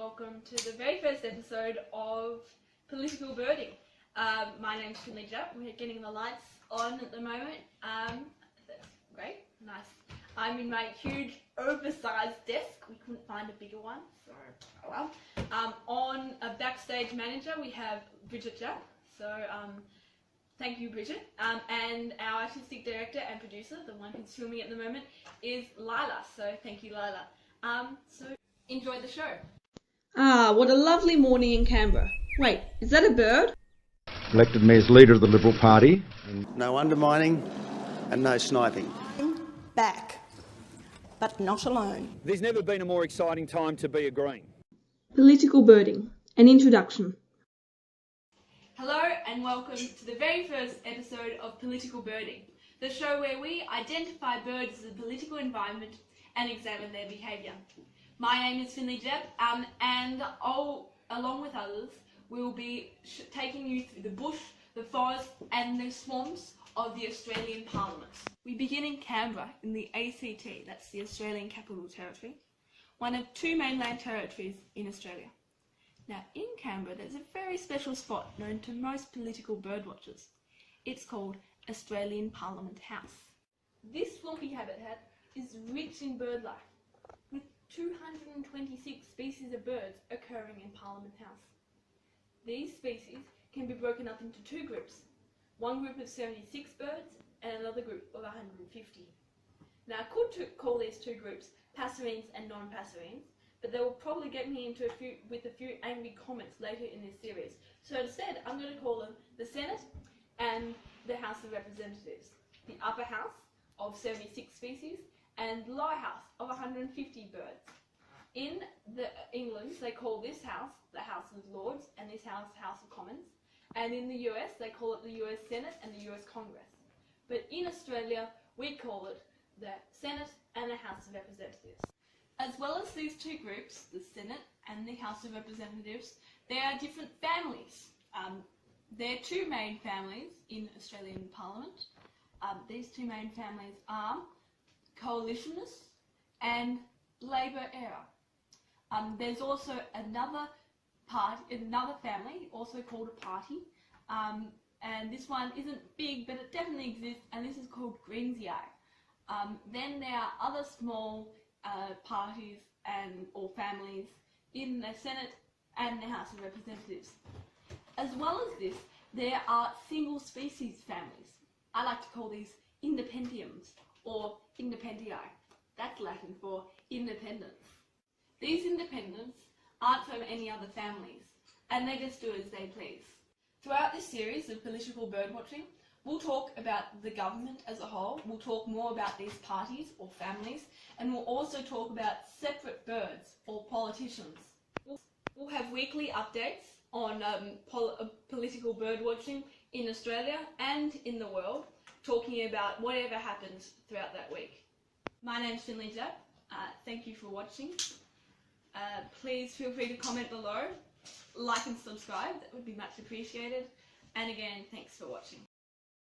welcome to the very first episode of Political Birding. My name's Finley Japp. We're getting the lights on at the moment. That's great, nice. I'm in my huge oversized desk. We couldn't find a bigger one, so oh well. On a backstage manager we have Bridget Japp. So thank you, Bridget. And our artistic director and producer, the one who's filming at the moment, is Lila. So thank you, Lila. So enjoy the show. Ah, what a lovely morning in Canberra. Wait, is that a bird? Elected me as leader of the Liberal Party. No undermining and no sniping. Back, but not alone. There's never been a more exciting time to be a Green. Political birding. An introduction. Hello and welcome to the very first episode of Political Birding, the show where we identify birds in the political environment and examine their behaviour. My name is Finley Japp, and along with others, we'll be taking you through the bush, the forest and the swamps of the Australian Parliament. We begin in Canberra in the ACT, that's the Australian Capital Territory, one of two mainland territories in Australia. Now in Canberra there's a very special spot known to most political birdwatchers. It's called Australian Parliament House. This swampy habitat is rich in bird life, with 226 species of birds occurring in Parliament House. These species can be broken up into two groups, one group of 76 birds and another group of 150. Now I could call these two groups passerines and non-passerines, but they will probably get me into a few angry comments later in this series. So instead I'm going to call them the Senate and the House of Representatives, the upper house of 76 species and the lower house of 150 birds. In England they call this house the House of Lords and this house House of Commons, and in the US they call it the US Senate and the US Congress. But in Australia we call it the Senate and the House of Representatives. As well as these two groups, the Senate and the House of Representatives, there are different families. There are two main families in Australian Parliament. These two main families are Coalitionists and Labor era. There's also another family, also called a party, and this one isn't big, but it definitely exists, and this is called Greensii. Then there are other small parties or families in the Senate and the House of Representatives. As well as this, there are single species families. I like to call these independiums or independii. That's Latin for independents. These independents aren't from any other families, and they just do as they please. Throughout this series of political birdwatching, we'll talk about the government as a whole, we'll talk more about these parties or families, and we'll also talk about separate birds or politicians. We'll have weekly updates on political birdwatching in Australia and in the world, talking about whatever happens throughout that week. My name's Finley Japp. Thank you for watching. Please feel free to comment below, like and subscribe, that would be much appreciated. And again, thanks for watching.